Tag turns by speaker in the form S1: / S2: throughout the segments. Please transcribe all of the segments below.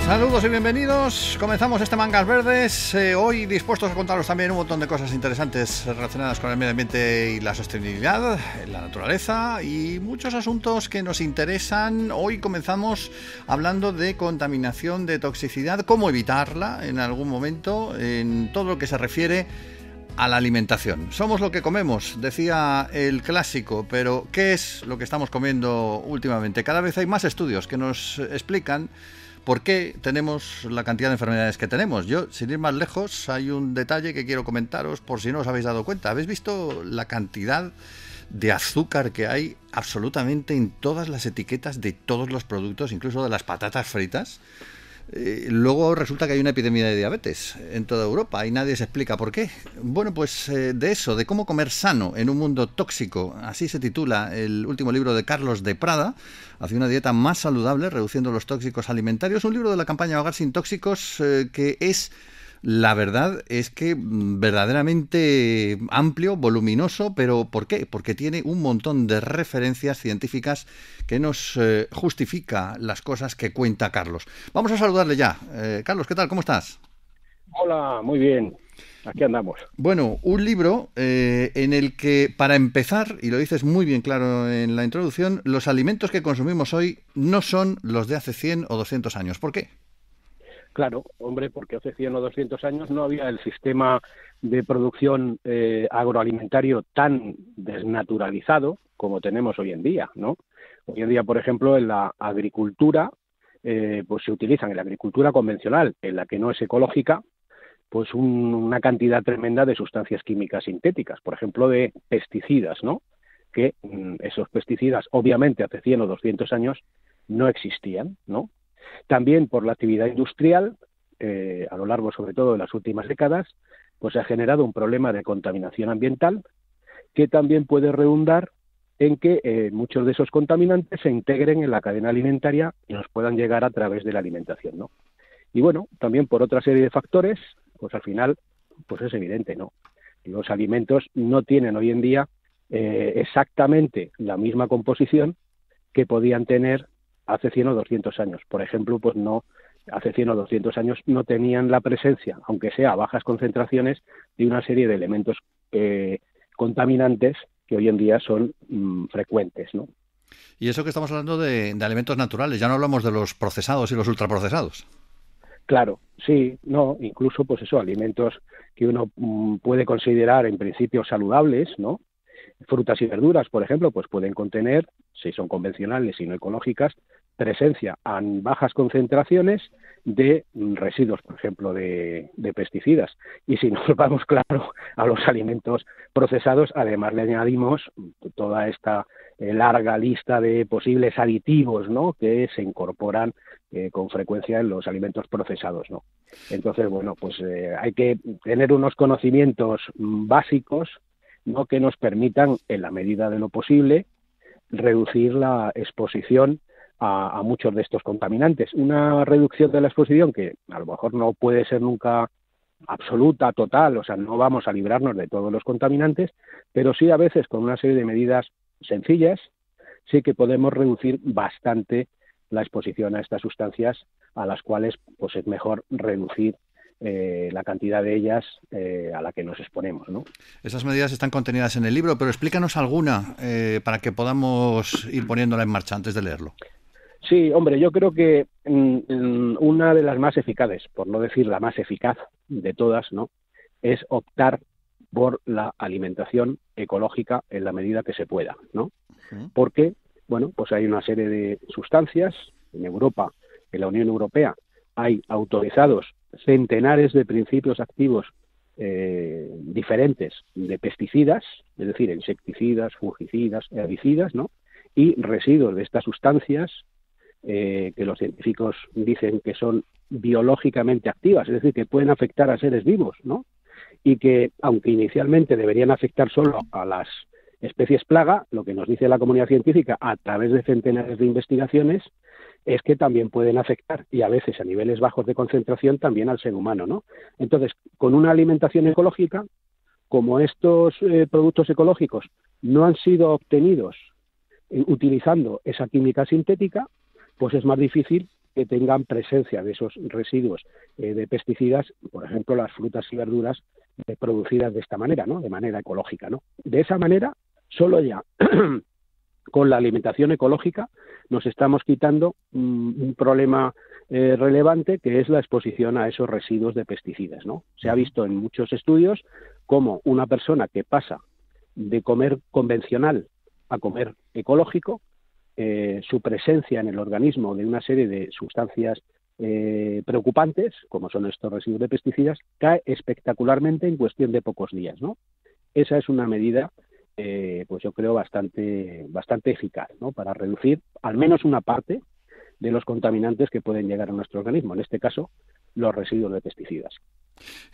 S1: Saludos y bienvenidos. Comenzamos este Mangas Verdes. Hoy dispuestos a contaros también un montón de cosas interesantes relacionadas con el medio ambiente y la sostenibilidad, la naturaleza y muchos asuntos que nos interesan. Hoy comenzamos hablando de contaminación, de toxicidad, cómo evitarla en algún momento, en todo lo que se refiere a la alimentación. Somos lo que comemos, decía el clásico, pero ¿qué es lo que estamos comiendo últimamente? Cada vez hay más estudios que nos explican ¿por qué tenemos la cantidad de enfermedades que tenemos? Yo, sin ir más lejos, hay un detalle que quiero comentaros por si no os habéis dado cuenta. ¿Habéis visto la cantidad de azúcar que hay absolutamente en todas las etiquetas de todos los productos, incluso de las patatas fritas? Luego resulta que hay una epidemia de diabetes en toda Europa y nadie se explica por qué. Bueno, pues de eso, de cómo comer sano en un mundo tóxico, así se titula el último libro de Carlos de Prada, hacia una dieta más saludable, reduciendo los tóxicos alimentarios, un libro de la campaña Hogar sin Tóxicos que es, la verdad, es que verdaderamente amplio, voluminoso, pero ¿por qué? Porque tiene un montón de referencias científicas que nos justifica las cosas que cuenta Carlos. Vamos a saludarle ya. Carlos, ¿qué tal? ¿Cómo estás?
S2: Hola, muy bien. Aquí andamos.
S1: Bueno, un libro en el que, para empezar, y lo dices muy bien claro en la introducción, los alimentos que consumimos hoy no son los de hace 100 o 200 años. ¿Por qué?
S2: Claro, hombre, porque hace 100 o 200 años no había el sistema de producción agroalimentario tan desnaturalizado como tenemos hoy en día, ¿no? Hoy en día, por ejemplo, en la agricultura, pues se utilizan en la agricultura convencional, en la que no es ecológica, pues una cantidad tremenda de sustancias químicas sintéticas, por ejemplo, de pesticidas, ¿no? Que esos pesticidas, obviamente, hace 100 o 200 años no existían, ¿no? También por la actividad industrial, a lo largo sobre todo de las últimas décadas, pues se ha generado un problema de contaminación ambiental que también puede redundar en que muchos de esos contaminantes se integren en la cadena alimentaria y nos puedan llegar a través de la alimentación, ¿no? Y bueno, también por otra serie de factores, pues al final, pues es evidente, ¿no? Los alimentos no tienen hoy en día exactamente la misma composición que podían tener hace 100 o 200 años. Por ejemplo, pues no, hace 100 o 200 años no tenían la presencia, aunque sea a bajas concentraciones, de una serie de elementos contaminantes que hoy en día son frecuentes, ¿no?
S1: Y eso que estamos hablando de alimentos naturales, ya no hablamos de los procesados y los ultraprocesados.
S2: Claro, sí, no, incluso pues eso, alimentos que uno puede considerar en principio saludables, ¿no? Frutas y verduras, por ejemplo, pues pueden contener, si son convencionales y no ecológicas, presencia en bajas concentraciones de residuos, por ejemplo, de pesticidas. Y si nos vamos, claro, a los alimentos procesados, además le añadimos toda esta larga lista de posibles aditivos, ¿no?, que se incorporan con frecuencia en los alimentos procesados, ¿no? Entonces, bueno, pues hay que tener unos conocimientos básicos, ¿no?, que nos permitan, en la medida de lo posible, reducir la exposición a muchos de estos contaminantes. Una reducción de la exposición que a lo mejor no puede ser nunca absoluta, total, o sea, no vamos a librarnos de todos los contaminantes, pero sí a veces con una serie de medidas sencillas sí que podemos reducir bastante la exposición a estas sustancias, a las cuales pues es mejor reducir la cantidad de ellas a la que nos exponemos, ¿no?
S1: Esas medidas están contenidas en el libro, pero explícanos alguna para que podamos ir poniéndola en marcha antes de leerlo.
S2: Sí, hombre, yo creo que una de las más eficaces, por no decir la más eficaz de todas, ¿no?, es optar por la alimentación ecológica en la medida que se pueda, ¿no? Porque, bueno, pues hay una serie de sustancias en Europa, en la Unión Europea, hay autorizados centenares de principios activos diferentes de pesticidas, es decir, insecticidas, fungicidas, herbicidas, ¿no?, y residuos de estas sustancias que los científicos dicen que son biológicamente activas, es decir, que pueden afectar a seres vivos, ¿no?, y que, aunque inicialmente deberían afectar solo a las especies plaga, lo que nos dice la comunidad científica a través de centenares de investigaciones es que también pueden afectar, y a veces a niveles bajos de concentración, también al ser humano, ¿no? Entonces, con una alimentación ecológica, como estos productos ecológicos no han sido obtenidos utilizando esa química sintética, pues es más difícil que tengan presencia de esos residuos de pesticidas, por ejemplo, las frutas y verduras producidas de esta manera, ¿no? De manera ecológica, ¿no? De esa manera, solo ya con la alimentación ecológica nos estamos quitando un problema relevante, que es la exposición a esos residuos de pesticidas, ¿no? Se ha visto en muchos estudios cómo una persona que pasa de comer convencional a comer ecológico, su presencia en el organismo de una serie de sustancias preocupantes, como son estos residuos de pesticidas, cae espectacularmente en cuestión de pocos días, ¿no? Esa es una medida, pues yo creo, bastante eficaz, ¿no? Para reducir al menos una parte de los contaminantes que pueden llegar a nuestro organismo, en este caso, los residuos de pesticidas.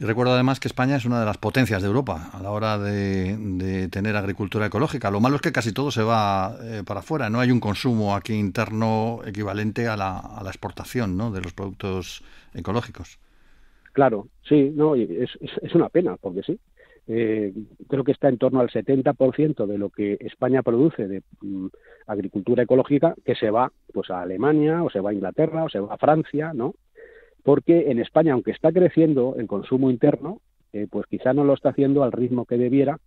S1: Y recuerdo además que España es una de las potencias de Europa a la hora de tener agricultura ecológica. Lo malo es que casi todo se va para afuera. No hay un consumo aquí interno equivalente a la exportación, ¿no?, de los productos ecológicos.
S2: Claro, sí, no, es una pena, porque sí. Creo que está en torno al 70% de lo que España produce de agricultura ecológica, que se va pues a Alemania, o se va a Inglaterra, o se va a Francia, ¿no? Porque en España, aunque está creciendo el consumo interno, pues quizá no lo está haciendo al ritmo que debiera,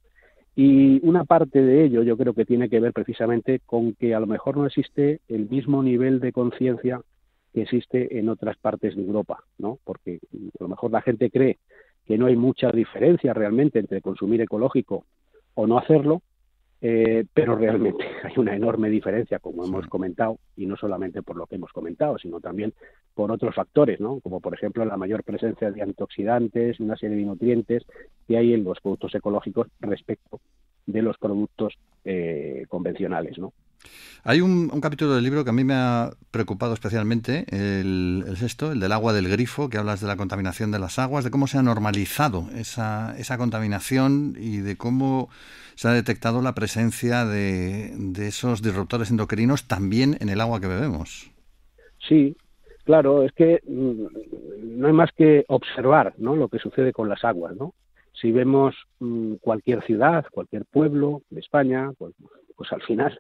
S2: y una parte de ello yo creo que tiene que ver precisamente con que a lo mejor no existe el mismo nivel de conciencia que existe en otras partes de Europa, ¿no? Porque a lo mejor la gente cree que no hay mucha diferencia realmente entre consumir ecológico o no hacerlo, pero realmente hay una enorme diferencia, como hemos comentado, y no solamente por lo que hemos comentado, sino también por otros factores, ¿no? Como por ejemplo la mayor presencia de antioxidantes, una serie de nutrientes que hay en los productos ecológicos respecto de los productos convencionales, ¿no?
S1: Hay un capítulo del libro que a mí me ha preocupado especialmente, el sexto, el del agua del grifo, que hablas de la contaminación de las aguas, de cómo se ha normalizado esa contaminación y de cómo se ha detectado la presencia de esos disruptores endocrinos también en el agua que bebemos.
S2: Sí, claro, es que no hay más que observar, ¿no?, lo que sucede con las aguas, ¿no? Si vemos cualquier ciudad, cualquier pueblo de España, pues al final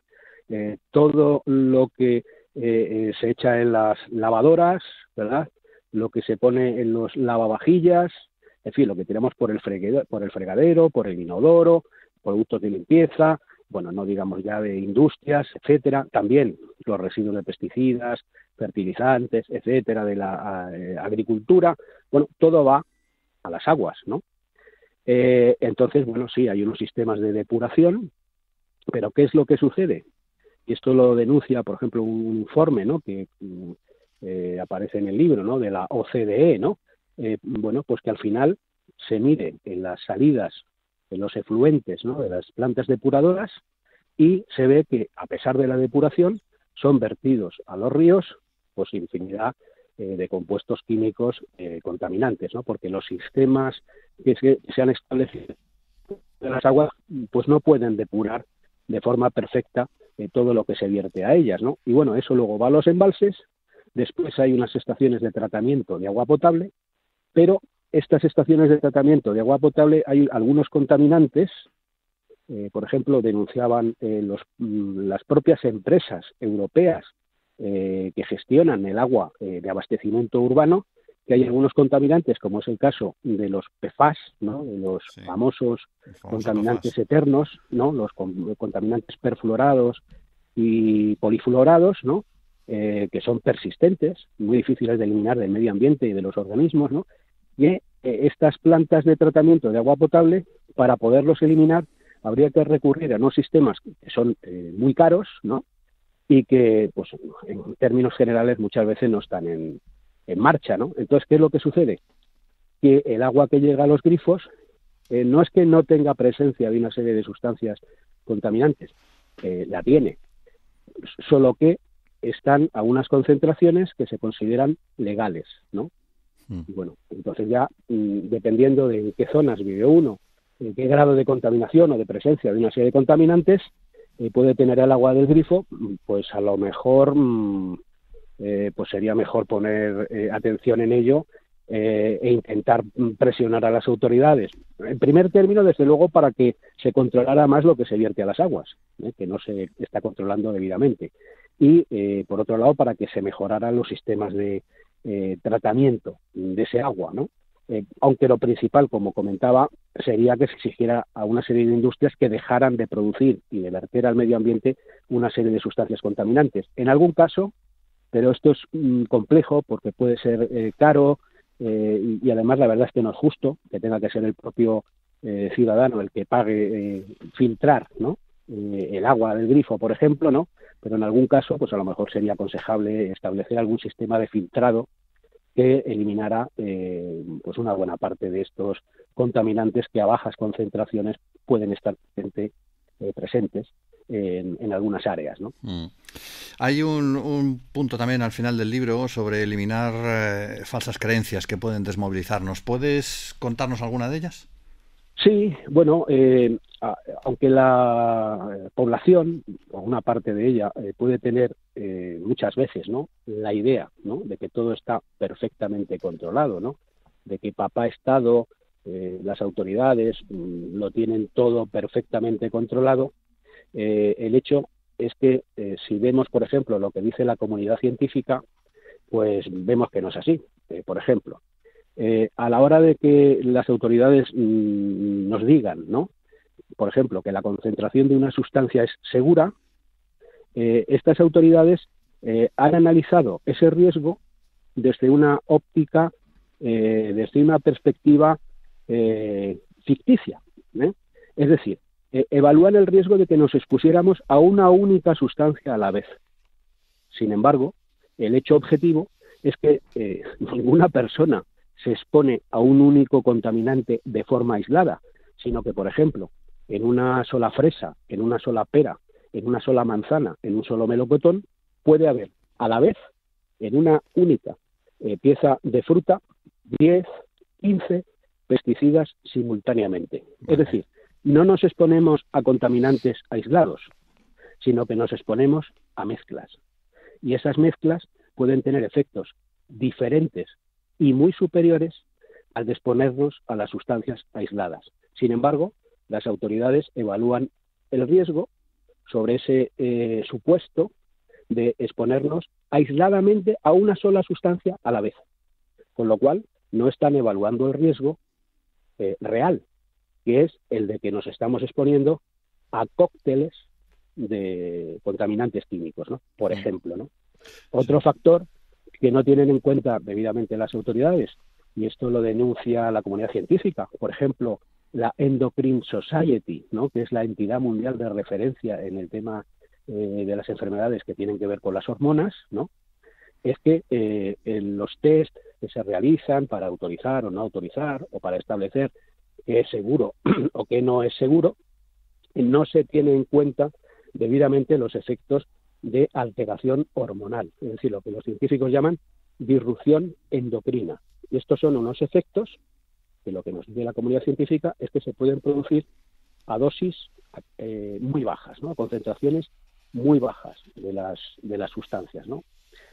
S2: todo lo que se echa en las lavadoras, ¿verdad?, lo que se pone en los lavavajillas, en fin, lo que tiramos por el fregadero, por el inodoro, productos de limpieza, bueno, no digamos ya de industrias, etcétera, también los residuos de pesticidas, fertilizantes, etcétera, de la agricultura, bueno, todo va a las aguas, ¿no? Entonces, bueno, sí, hay unos sistemas de depuración, pero ¿qué es lo que sucede? Y esto lo denuncia, por ejemplo, un informe, ¿no?, que aparece en el libro, ¿no?, de la OCDE, ¿no? Bueno, pues que al final se mide en las salidas, en los efluentes, ¿no?, de las plantas depuradoras, y se ve que, a pesar de la depuración, son vertidos a los ríos pues infinidad de compuestos químicos contaminantes, ¿no? Porque los sistemas que se han establecido de las aguas pues no pueden depurar de forma perfecta todo lo que se vierte a ellas, ¿no? Y bueno, eso luego va a los embalses, después hay unas estaciones de tratamiento de agua potable, pero estas estaciones de tratamiento de agua potable hay algunos contaminantes, por ejemplo, denunciaban las propias empresas europeas que gestionan el agua de abastecimiento urbano, que hay algunos contaminantes, como es el caso de los PFAS, ¿no?, de los famosos contaminantes PFAS eternos, ¿no?, los contaminantes perfluorados y polifluorados, ¿no?, que son persistentes, muy difíciles de eliminar del medio ambiente y de los organismos, ¿no? Y estas plantas de tratamiento de agua potable, para poderlos eliminar, habría que recurrir a unos sistemas que son muy caros, ¿no?, y que, pues, en términos generales, muchas veces no están en marcha, ¿no? Entonces, ¿qué es lo que sucede? Que el agua que llega a los grifos no es que no tenga presencia de una serie de sustancias contaminantes, la tiene, solo que están a unas concentraciones que se consideran legales, ¿no? Y bueno, entonces ya, dependiendo de en qué zonas vive uno, en qué grado de contaminación o de presencia de una serie de contaminantes, puede tener el agua del grifo, pues a lo mejor pues sería mejor poner atención en ello e intentar presionar a las autoridades. En primer término, desde luego, para que se controlara más lo que se vierte a las aguas, que no se está controlando debidamente. y, por otro lado, para que se mejoraran los sistemas de tratamiento de ese agua, ¿no? Aunque lo principal, como comentaba, sería que se exigiera a una serie de industrias que dejaran de producir y de verter al medio ambiente una serie de sustancias contaminantes. En algún caso, pero esto es complejo porque puede ser caro, y además la verdad es que no es justo que tenga que ser el propio ciudadano el que pague filtrar, ¿no? El agua del grifo, por ejemplo, ¿no? Pero en algún caso, pues a lo mejor sería aconsejable establecer algún sistema de filtrado que eliminara pues una buena parte de estos contaminantes que a bajas concentraciones pueden estar presentes en algunas áreas, ¿no?
S1: Hay un punto también al final del libro sobre eliminar falsas creencias que pueden desmovilizarnos. ¿Puedes contarnos alguna de ellas?
S2: Sí, bueno, aunque la población, o una parte de ella, puede tener muchas veces, ¿no?, la idea, ¿no?, de que todo está perfectamente controlado, ¿no?, de que papá Estado, las autoridades lo tienen todo perfectamente controlado. El hecho es que si vemos, por ejemplo, lo que dice la comunidad científica, pues vemos que no es así. Por ejemplo, a la hora de que las autoridades nos digan, ¿no?, por ejemplo, que la concentración de una sustancia es segura, estas autoridades han analizado ese riesgo desde una óptica, desde una perspectiva ficticia, ¿eh? Es decir, evalúan el riesgo de que nos expusiéramos a una única sustancia a la vez. Sin embargo, el hecho objetivo es que ninguna persona se expone a un único contaminante de forma aislada, sino que, por ejemplo, en una sola fresa, en una sola pera, en una sola manzana, en un solo melocotón, puede haber a la vez, en una única pieza de fruta, 10, 15 pesticidas simultáneamente. Es decir, no nos exponemos a contaminantes aislados, sino que nos exponemos a mezclas. Y esas mezclas pueden tener efectos diferentes y muy superiores al de exponernos a las sustancias aisladas. Sin embargo, las autoridades evalúan el riesgo sobre ese supuesto de exponernos aisladamente a una sola sustancia a la vez, con lo cual no están evaluando el riesgo real, que es el de que nos estamos exponiendo a cócteles de contaminantes químicos, ¿no?, por ejemplo, ¿no? Otro factor que no tienen en cuenta debidamente las autoridades, y esto lo denuncia la comunidad científica, por ejemplo, la Endocrine Society, ¿no?, que es la entidad mundial de referencia en el tema de las enfermedades que tienen que ver con las hormonas, ¿no?, es que en los test que se realizan para autorizar o no autorizar, o para establecer qué es seguro o qué no es seguro, no se tiene en cuenta debidamente los efectos de alteración hormonal, es decir, lo que los científicos llaman disrupción endocrina. Y estos son unos efectos que lo que nos dice la comunidad científica es que se pueden producir a dosis muy bajas, ¿no?, a concentraciones muy bajas de las sustancias, ¿no?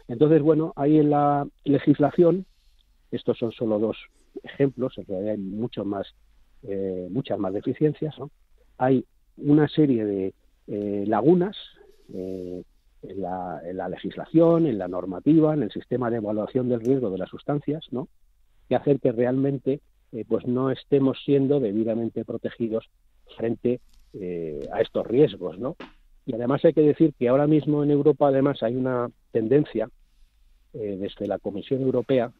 S2: Entonces, bueno, ahí en la legislación, estos son solo dos ejemplos, en realidad hay muchas más deficiencias, ¿no? Hay una serie de lagunas en la legislación, en la normativa, en el sistema de evaluación del riesgo de las sustancias, ¿no?, que hacen que realmente pues no estemos siendo debidamente protegidos frente a estos riesgos, ¿no? Y además hay que decir que ahora mismo en Europa además hay una tendencia desde la Comisión Europea,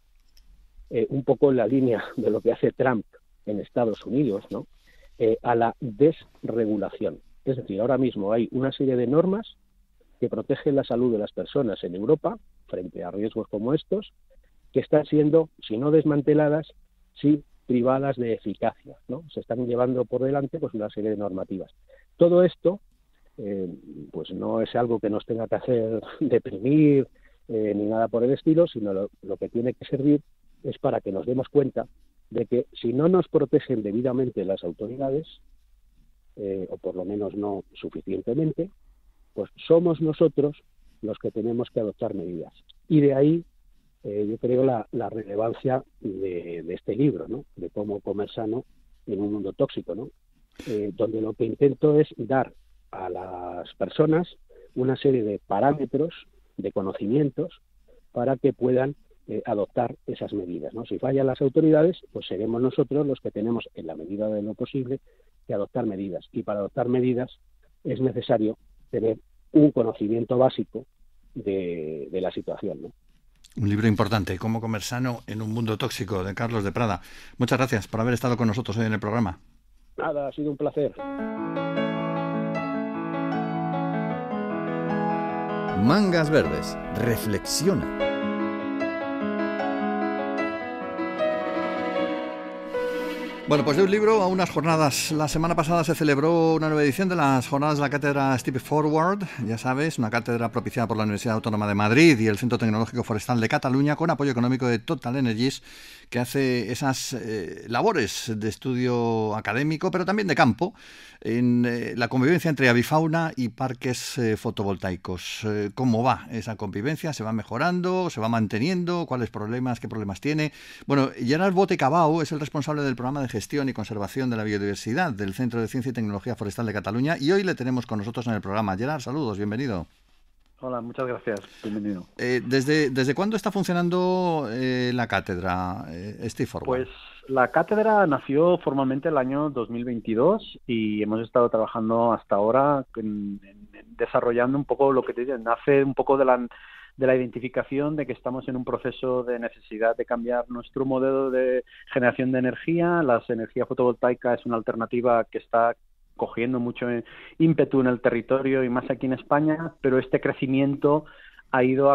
S2: un poco en la línea de lo que hace Trump en Estados Unidos, ¿no?, a la desregulación. Es decir, ahora mismo hay una serie de normas que protegen la salud de las personas en Europa frente a riesgos como estos, que están siendo, si no desmanteladas, sí privadas de eficacia, ¿no? Se están llevando por delante pues una serie de normativas. Todo esto pues no es algo que nos tenga que hacer deprimir ni nada por el estilo, sino lo que tiene que servir es para que nos demos cuenta de que si no nos protegen debidamente las autoridades, o por lo menos no suficientemente, pues somos nosotros los que tenemos que adoptar medidas. Y de ahí yo creo la relevancia de este libro, ¿no?, de cómo comer sano en un mundo tóxico, ¿no?, donde lo que intento es dar a las personas una serie de parámetros, de conocimientos, para que puedan adoptar esas medidas, ¿no? Si fallan las autoridades, pues seremos nosotros los que tenemos, en la medida de lo posible, que adoptar medidas. Y para adoptar medidas es necesario tener un conocimiento básico de la situación, ¿no?
S1: Un libro importante, Cómo comer sano en un mundo tóxico, de Carlos de Prada. Muchas gracias por haber estado con nosotros hoy en el programa.
S2: Nada, ha sido un placer.
S3: Mangas Verdes. Reflexiona.
S1: Bueno, pues de un libro a unas jornadas. La semana pasada se celebró una nueva edición de las jornadas de la cátedra Step Forward, ya sabes, una cátedra propiciada por la Universidad Autónoma de Madrid y el Centro Tecnológico Forestal de Cataluña, con apoyo económico de Total Energies, que hace esas labores de estudio académico, pero también de campo, en la convivencia entre avifauna y parques fotovoltaicos. ¿Cómo va esa convivencia? ¿Se va mejorando? ¿Se va manteniendo? ¿Cuáles problemas? ¿Qué problemas tiene? Bueno, Gerard Bote Cabau es el responsable del programa de gestión y conservación de la biodiversidad del Centro de Ciencia y Tecnología Forestal de Cataluña, y hoy le tenemos con nosotros en el programa. Gerard, saludos, bienvenido.
S4: Hola, muchas gracias, bienvenido.
S1: ¿Desde cuándo está funcionando la cátedra, Step Forward?
S4: Pues la cátedra nació formalmente el año 2022 y hemos estado trabajando hasta ahora en desarrollando un poco lo que te dicen, nace un poco de la identificación de que estamos en un proceso de necesidad de cambiar nuestro modelo de generación de energía. La energía fotovoltaica es una alternativa que está cogiendo mucho ímpetu en el territorio y más aquí en España, pero este crecimiento ha ido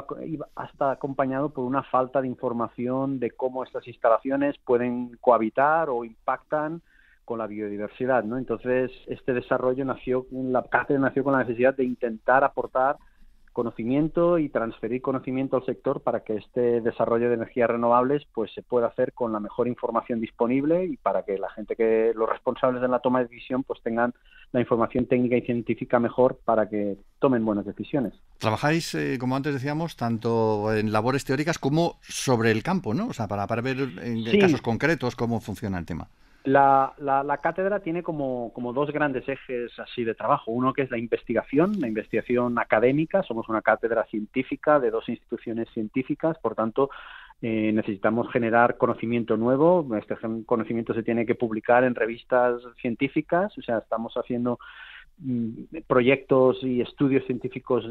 S4: hasta acompañado por una falta de información de cómo estas instalaciones pueden cohabitar o impactan con la biodiversidad, ¿no? Entonces, este desarrollo la cátedra nació con la necesidad de intentar aportar conocimiento y transferir conocimiento al sector para que este desarrollo de energías renovables pues se pueda hacer con la mejor información disponible y para que la gente los responsables de la toma de decisión pues tengan la información técnica y científica mejor para que tomen buenas decisiones.
S1: Trabajáis, como antes decíamos, tanto en labores teóricas como sobre el campo, ¿no? O sea, para ver en casos concretos cómo funciona el tema.
S4: La cátedra tiene como dos grandes ejes así de trabajo. Uno que es la investigación académica. Somos una cátedra científica de 2 instituciones científicas, por tanto necesitamos generar conocimiento nuevo. Este conocimiento se tiene que publicar en revistas científicas, o sea, estamos haciendo proyectos y estudios científicos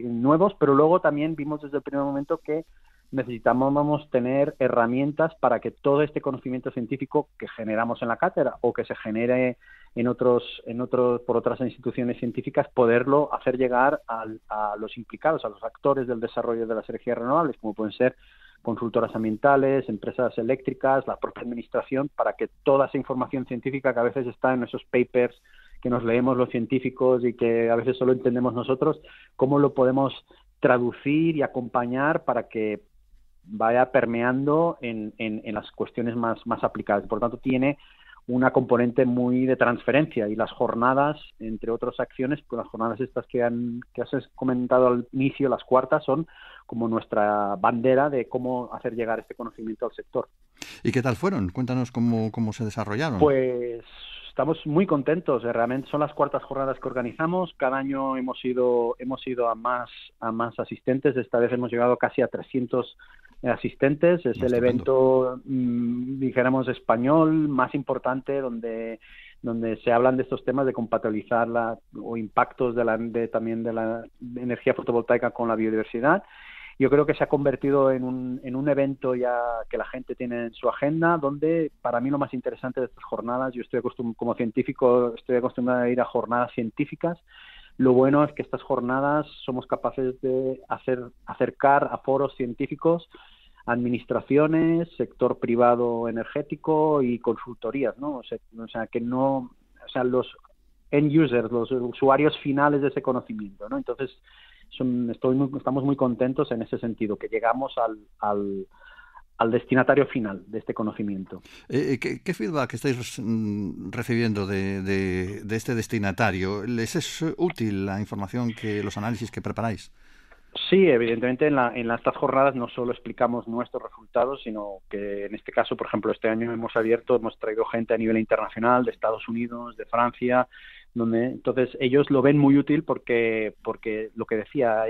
S4: nuevos, pero luego también vimos desde el primer momento que necesitamos tener herramientas para que todo este conocimiento científico que generamos en la cátedra o que se genere por otras instituciones científicas, poderlo hacer llegar a los implicados, a los actores del desarrollo de las energías renovables, como pueden ser consultoras ambientales, empresas eléctricas, la propia administración, para que toda esa información científica que a veces está en esos papers que nos leemos los científicos y que a veces solo entendemos nosotros, cómo lo podemos traducir y acompañar para que vaya permeando en las cuestiones más aplicadas. Por tanto, tiene una componente muy de transferencia y las jornadas, entre otras acciones, pues las jornadas estas que has comentado al inicio, las cuartas, son como nuestra bandera de cómo hacer llegar este conocimiento al sector.
S1: ¿Y qué tal fueron? Cuéntanos cómo se desarrollaron.
S4: Pues estamos muy contentos, realmente son las cuartas jornadas que organizamos. Cada año hemos ido a más asistentes. Esta vez hemos llegado casi a 300 asistentes. Es el evento, dijéramos, español más importante donde se hablan de estos temas de compatibilizar o impactos también de la energía fotovoltaica con la biodiversidad. Yo creo que se ha convertido en un evento ya que la gente tiene en su agenda, donde para mí lo más interesante de estas jornadas, yo como científico estoy acostumbrado a ir a jornadas científicas. Lo bueno es que estas jornadas somos capaces de acercar a foros científicos, administraciones, sector privado energético y consultorías, ¿no? O sea, los end users, los usuarios finales de ese conocimiento, ¿no? Entonces, estamos muy contentos en ese sentido, que llegamos al destinatario final de este conocimiento.
S1: ¿Qué feedback estáis recibiendo de este destinatario? ¿Les es útil la información, los análisis que preparáis?
S4: Sí, evidentemente en estas jornadas no solo explicamos nuestros resultados, sino que en este caso, por ejemplo, este año hemos traído gente a nivel internacional, de Estados Unidos, de Francia, donde entonces ellos lo ven muy útil porque lo que decía,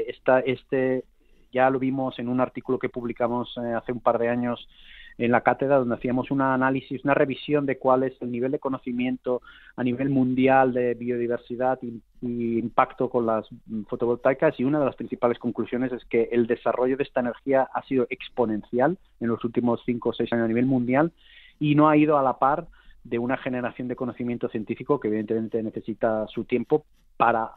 S4: ya lo vimos en un artículo que publicamos hace un par de años en la cátedra, donde hacíamos un análisis, una revisión de cuál es el nivel de conocimiento a nivel mundial de biodiversidad y impacto con las fotovoltaicas, y una de las principales conclusiones es que el desarrollo de esta energía ha sido exponencial en los últimos 5 o 6 años a nivel mundial y no ha ido a la par de una generación de conocimiento científico que evidentemente necesita su tiempo para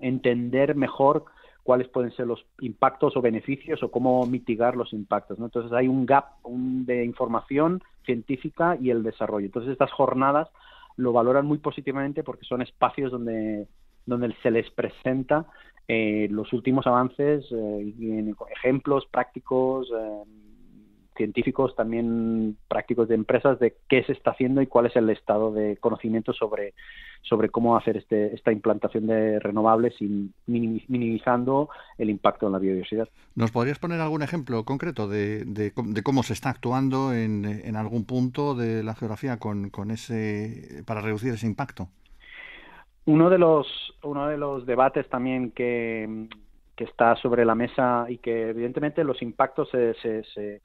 S4: entender mejor cuáles pueden ser los impactos o beneficios o cómo mitigar los impactos, ¿no? Entonces hay un gap de información científica y el desarrollo. Entonces estas jornadas lo valoran muy positivamente porque son espacios donde se les presenta los últimos avances, ejemplos prácticos, científicos, también prácticos de empresas, de qué se está haciendo y cuál es el estado de conocimiento sobre cómo hacer esta implantación de renovables sin minimizando el impacto en la biodiversidad.
S1: ¿Nos podrías poner algún ejemplo concreto de cómo se está actuando en algún punto de la geografía con ese para reducir ese impacto?
S4: Uno de los debates también que está sobre la mesa y que evidentemente los impactos se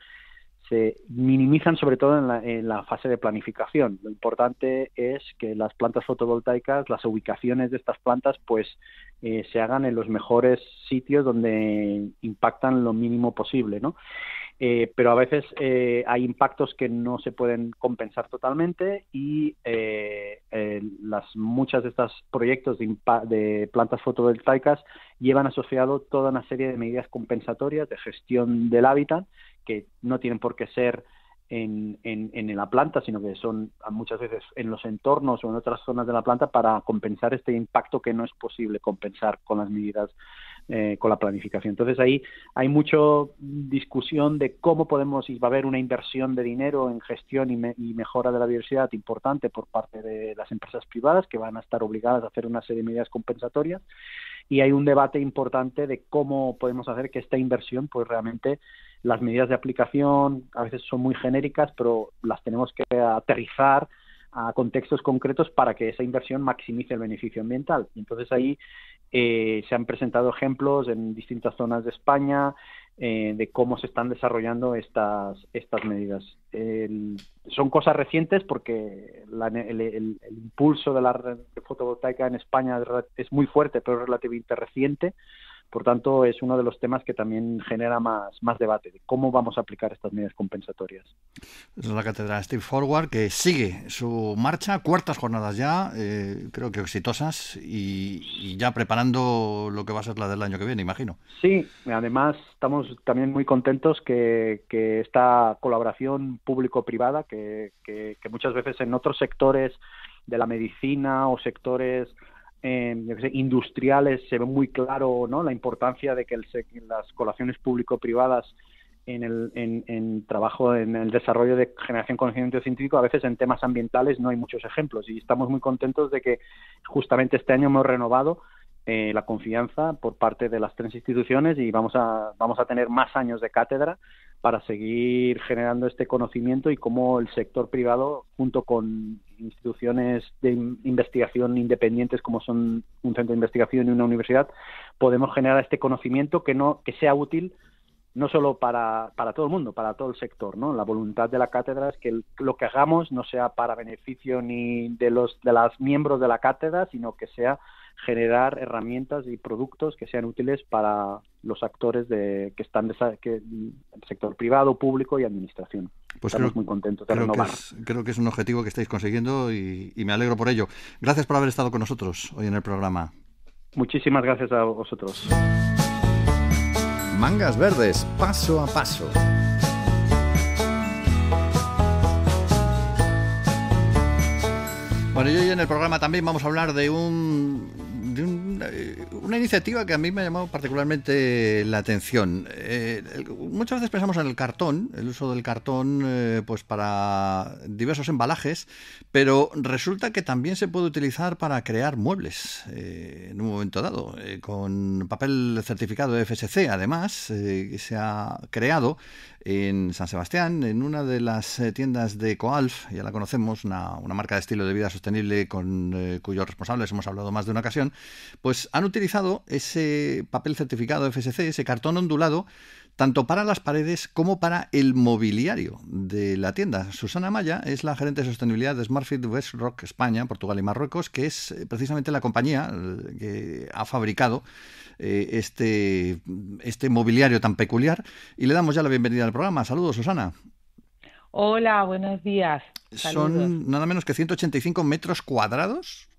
S4: minimizan sobre todo en la fase de planificación. Lo importante es que las plantas fotovoltaicas, las ubicaciones de estas plantas, pues se hagan en los mejores sitios donde impactan lo mínimo posible, ¿no? Pero a veces hay impactos que no se pueden compensar totalmente y muchas de estos proyectos de plantas fotovoltaicas llevan asociado toda una serie de medidas compensatorias de gestión del hábitat que no tienen por qué ser en la planta, sino que son muchas veces en los entornos o en otras zonas de la planta para compensar este impacto que no es posible compensar con las medidas, con la planificación. Entonces ahí hay mucha discusión de cómo podemos, y va a haber una inversión de dinero en gestión y mejora de la biodiversidad importante por parte de las empresas privadas que van a estar obligadas a hacer una serie de medidas compensatorias, y hay un debate importante de cómo podemos hacer que esta inversión, pues realmente las medidas de aplicación a veces son muy genéricas, pero las tenemos que aterrizar a contextos concretos para que esa inversión maximice el beneficio ambiental. Entonces ahí se han presentado ejemplos en distintas zonas de España de cómo se están desarrollando estas medidas. Son cosas recientes porque el impulso de la red fotovoltaica en España es muy fuerte, pero es relativamente reciente. Por tanto, es uno de los temas que también genera más debate de cómo vamos a aplicar estas medidas compensatorias.
S1: Es la cátedra Step Forward, que sigue su marcha, 4 jornadas ya, creo que exitosas, y ya preparando lo que va a ser la del año que viene, imagino.
S4: Sí, además estamos también muy contentos que esta colaboración público-privada, que muchas veces en otros sectores de la medicina o sectores industriales se ve muy claro, ¿no?, la importancia de que las colaboraciones público-privadas en trabajo en el desarrollo de generación de conocimiento científico. A veces en temas ambientales no hay muchos ejemplos y estamos muy contentos de que justamente este año hemos renovado la confianza por parte de las 3 instituciones y vamos a tener más años de cátedra para seguir generando este conocimiento y cómo el sector privado, junto con instituciones de investigación independientes como son un centro de investigación y una universidad, podemos generar este conocimiento que sea útil no solo para todo el mundo, para todo el sector, ¿no? La voluntad de la cátedra es que lo que hagamos no sea para beneficio ni de los miembros de la cátedra, sino que sea generar herramientas y productos que sean útiles para los actores que están el sector privado, público y administración.
S1: Pues
S4: estamos muy contentos de renovar.
S1: Creo que es un objetivo que estáis consiguiendo y me alegro por ello. Gracias por haber estado con nosotros hoy en el programa.
S4: Muchísimas gracias a vosotros.
S3: Mangas Verdes, paso a paso.
S1: Bueno, y hoy en el programa también vamos a hablar de un una iniciativa que a mí me ha llamado particularmente la atención. Muchas veces pensamos en el cartón, el uso del cartón pues para diversos embalajes, pero resulta que también se puede utilizar para crear muebles en un momento dado, con papel certificado FSC, además, que se ha creado en San Sebastián, en una de las tiendas de Coalf, ya la conocemos, una marca de estilo de vida sostenible con cuyos responsables hemos hablado más de una ocasión, pues han utilizado ese papel certificado FSC, ese cartón ondulado, tanto para las paredes como para el mobiliario de la tienda. Susana Maya es la gerente de sostenibilidad de Smartfit West Rock España, Portugal y Marruecos, que es precisamente la compañía que ha fabricado este mobiliario tan peculiar. Y le damos ya la bienvenida al programa. Saludos, Susana.
S5: Hola, buenos días. Saludos.
S1: Son nada menos que 185 metros cuadrados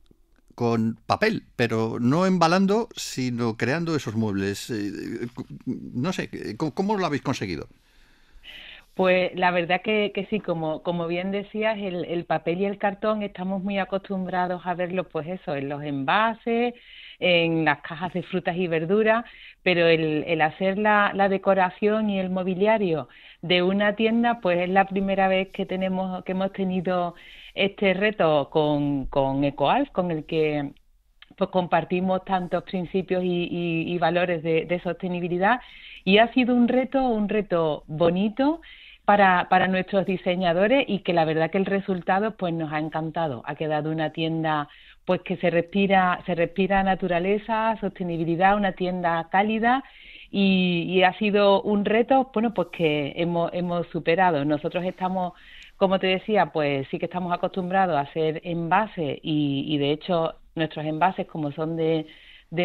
S1: con papel, pero no embalando, sino creando esos muebles. No sé, ¿cómo lo habéis conseguido?
S5: Pues la verdad que sí, como bien decías, el papel y el cartón estamos muy acostumbrados a verlo, pues eso, en los envases, en las cajas de frutas y verduras, pero el hacer la decoración y el mobiliario de una tienda, pues es la primera vez que hemos tenido este reto con EcoAlf, con el que pues compartimos tantos principios y valores de sostenibilidad, y ha sido un reto bonito para nuestros diseñadores, y que la verdad que el resultado pues nos ha encantado. Ha quedado una tienda pues que se respira naturaleza, sostenibilidad, una tienda cálida, y ha sido un reto, bueno, pues que hemos superado. Nosotros estamos, como te decía, pues sí que estamos acostumbrados a hacer envases, y de hecho nuestros envases, como son de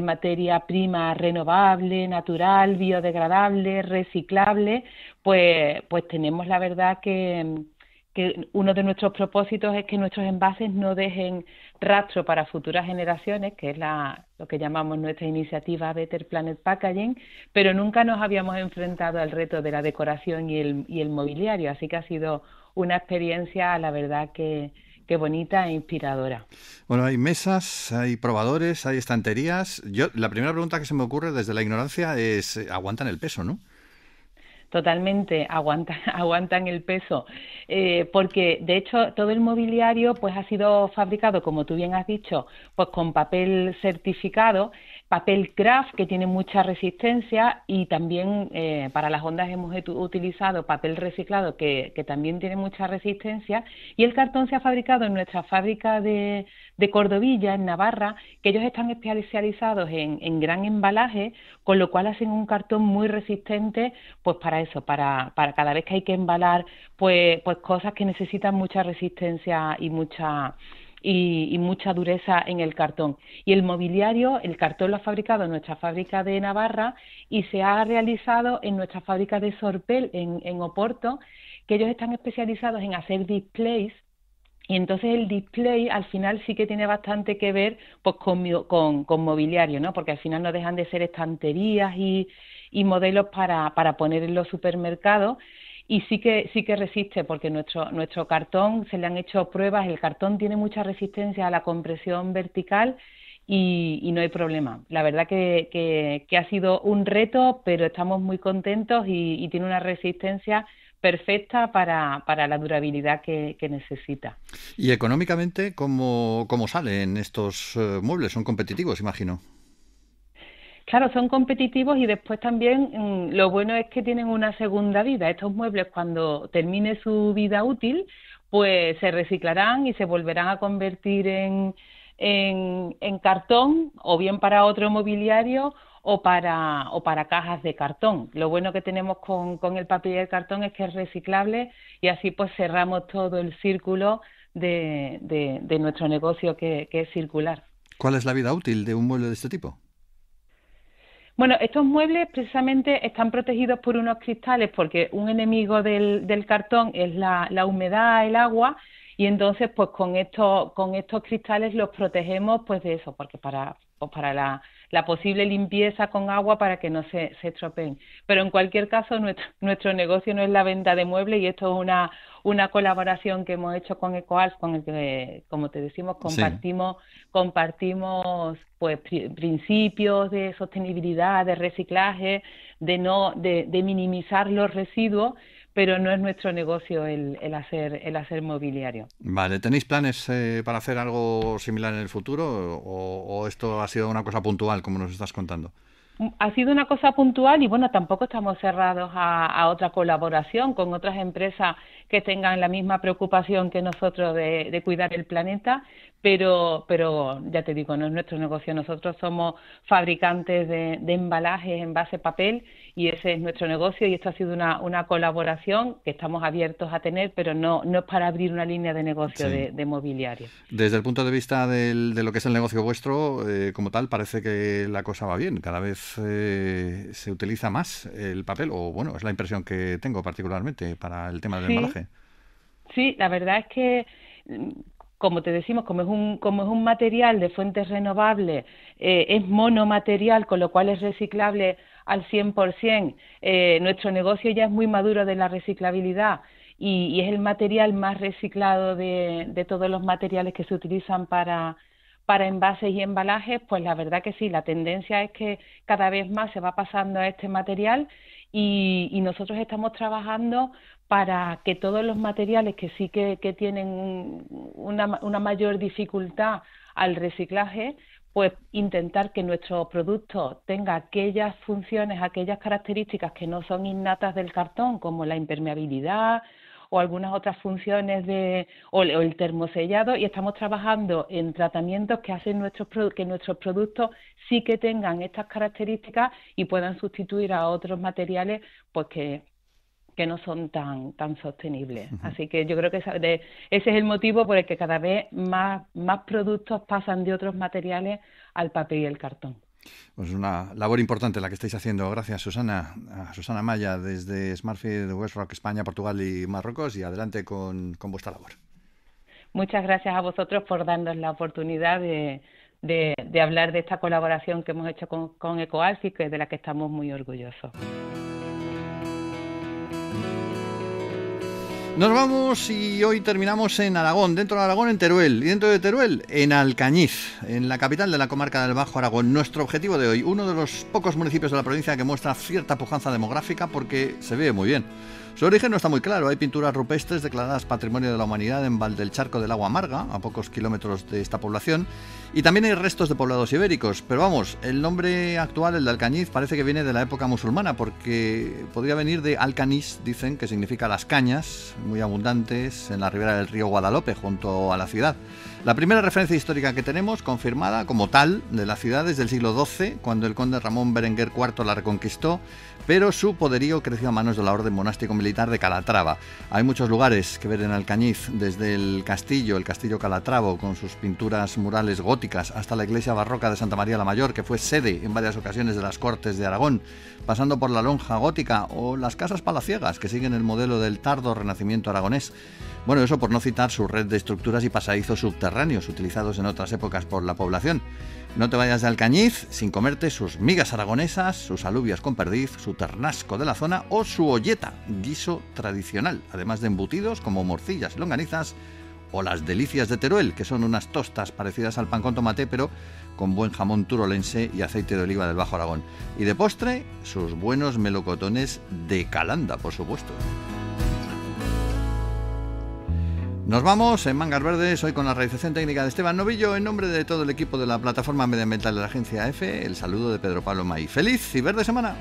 S5: materia prima renovable, natural, biodegradable, reciclable, pues tenemos la verdad que uno de nuestros propósitos es que nuestros envases no dejen rastro para futuras generaciones, que es lo que llamamos nuestra iniciativa Better Planet Packaging, pero nunca nos habíamos enfrentado al reto de la decoración y el mobiliario, así que ha sido una experiencia, la verdad, que bonita e inspiradora.
S1: Bueno, hay mesas, hay probadores, hay estanterías. La primera pregunta que se me ocurre desde la ignorancia es, ¿aguantan el peso, no?
S5: Totalmente, aguantan el peso, porque de hecho todo el mobiliario pues ha sido fabricado, como tú bien has dicho, pues con papel certificado, papel craft, que tiene mucha resistencia, y también para las ondas hemos utilizado papel reciclado que también tiene mucha resistencia, y el cartón se ha fabricado en nuestra fábrica de Cordovilla, en Navarra, que ellos están especializados en gran embalaje, con lo cual hacen un cartón muy resistente pues para eso, para cada vez que hay que embalar pues cosas que necesitan mucha resistencia y mucha dureza en el cartón. Y el mobiliario, el cartón lo ha fabricado en nuestra fábrica de Navarra y se ha realizado en nuestra fábrica de Sorpel en Oporto, que ellos están especializados en hacer displays. Y entonces el display al final sí que tiene bastante que ver pues con mobiliario, ¿no? Porque al final no dejan de ser estanterías y modelos para poner en los supermercados, y sí que resiste, porque nuestro cartón, se le han hecho pruebas, el cartón tiene mucha resistencia a la compresión vertical y no hay problema. La verdad que ha sido un reto, pero estamos muy contentos y tiene una resistencia perfecta para la durabilidad que necesita.
S1: Y económicamente, ¿cómo salen estos muebles? ¿Son competitivos, imagino?
S5: Claro, son competitivos, y después también lo bueno es que tienen una segunda vida. Estos muebles, cuando termine su vida útil, pues se reciclarán y se volverán a convertir en cartón, o bien para otro mobiliario o para cajas de cartón. Lo bueno que tenemos con el papel y el cartón es que es reciclable, y así pues cerramos todo el círculo de nuestro negocio que es circular.
S1: ¿Cuál es la vida útil de un mueble de este tipo?
S5: Bueno, estos muebles precisamente están protegidos por unos cristales, porque un enemigo del cartón es la humedad, el agua, y entonces pues con estos cristales los protegemos pues de eso, porque para pues para la posible limpieza con agua para que no se estropeen. Pero en cualquier caso, nuestro negocio no es la venta de muebles, y esto es una colaboración que hemos hecho con EcoAlf, con el que, como te decimos, compartimos pues principios de sostenibilidad, de reciclaje, de minimizar los residuos, pero no es nuestro negocio el hacer mobiliario.
S1: Vale, ¿tenéis planes para hacer algo similar en el futuro o esto ha sido una cosa puntual, como nos estás contando?
S5: Ha sido una cosa puntual y bueno, tampoco estamos cerrados a otra colaboración con otras empresas que tengan la misma preocupación que nosotros de cuidar el planeta, pero ya te digo, no es nuestro negocio. Nosotros somos fabricantes de embalajes en base papel y ese es nuestro negocio, y esto ha sido una colaboración que estamos abiertos a tener, pero no es para abrir una línea de negocio de mobiliario.
S1: Desde el punto de vista de lo que es el negocio vuestro, como tal, parece que la cosa va bien. Cada vez se utiliza más el papel, o bueno, es la impresión que tengo particularmente para el tema del embalaje.
S5: Sí, la verdad es que, como te decimos, como es un material de fuentes renovables, es monomaterial, con lo cual es reciclable al 100%. Nuestro negocio ya es muy maduro de la reciclabilidad y es el material más reciclado de todos los materiales que se utilizan para envases y embalajes. Pues la verdad que sí, la tendencia es que cada vez más se va pasando a este material, y nosotros estamos trabajando para que todos los materiales que sí que tienen una mayor dificultad al reciclaje, pues intentar que nuestro producto tenga aquellas funciones, aquellas características que no son innatas del cartón, como la impermeabilidad o algunas otras funciones o el termosellado, y estamos trabajando en tratamientos que hacen que nuestros productos sí que tengan estas características y puedan sustituir a otros materiales pues que no son tan sostenibles. Uh-huh. Así que yo creo que ese es el motivo por el que cada vez más productos pasan de otros materiales al papel y el cartón.
S1: Pues una labor importante la que estáis haciendo. Gracias, Susana. A Susana Maya, desde Smartfit de Westrock, España, Portugal y Marruecos, y adelante con vuestra labor.
S5: Muchas gracias a vosotros por darnos la oportunidad de hablar de esta colaboración que hemos hecho con EcoAlf, y de la que estamos muy orgullosos.
S1: Nos vamos y hoy terminamos en Aragón, dentro de Aragón en Teruel, y dentro de Teruel en Alcañiz, en la capital de la comarca del Bajo Aragón. Nuestro objetivo de hoy, uno de los pocos municipios de la provincia que muestra cierta pujanza demográfica porque se ve muy bien. Su origen no está muy claro. Hay pinturas rupestres declaradas Patrimonio de la Humanidad en Valdelcharco del Agua Amarga, a pocos kilómetros de esta población, y también hay restos de poblados ibéricos. Pero vamos, el nombre actual, el de Alcañiz, parece que viene de la época musulmana, porque podría venir de Alcanis, dicen, que significa las cañas, muy abundantes en la ribera del río Guadalope, junto a la ciudad. La primera referencia histórica que tenemos, confirmada como tal, de la ciudad es del siglo XII, cuando el conde Ramón Berenguer IV la reconquistó, pero su poderío creció a manos de la orden monástico-militar de Calatrava. Hay muchos lugares que ver en Alcañiz, desde el castillo Calatravo, con sus pinturas murales góticas, hasta la iglesia barroca de Santa María la Mayor, que fue sede en varias ocasiones de las Cortes de Aragón, pasando por la lonja gótica o las casas palaciegas, que siguen el modelo del tardo renacimiento aragonés. Bueno, eso por no citar su red de estructuras y pasadizos subterráneos utilizados en otras épocas por la población. No te vayas de Alcañiz sin comerte sus migas aragonesas, sus alubias con perdiz, su ternasco de la zona o su olleta, guiso tradicional, además de embutidos como morcillas y longanizas, o las delicias de Teruel, que son unas tostas parecidas al pan con tomate, pero con buen jamón turolense y aceite de oliva del Bajo Aragón. Y de postre, sus buenos melocotones de Calanda, por supuesto. Nos vamos en Mangas Verdes, hoy con la realización técnica de Esteban Novillo. En nombre de todo el equipo de la plataforma medioambiental de la agencia EFE, el saludo de Pedro Pablo May. ¡Feliz y verde semana!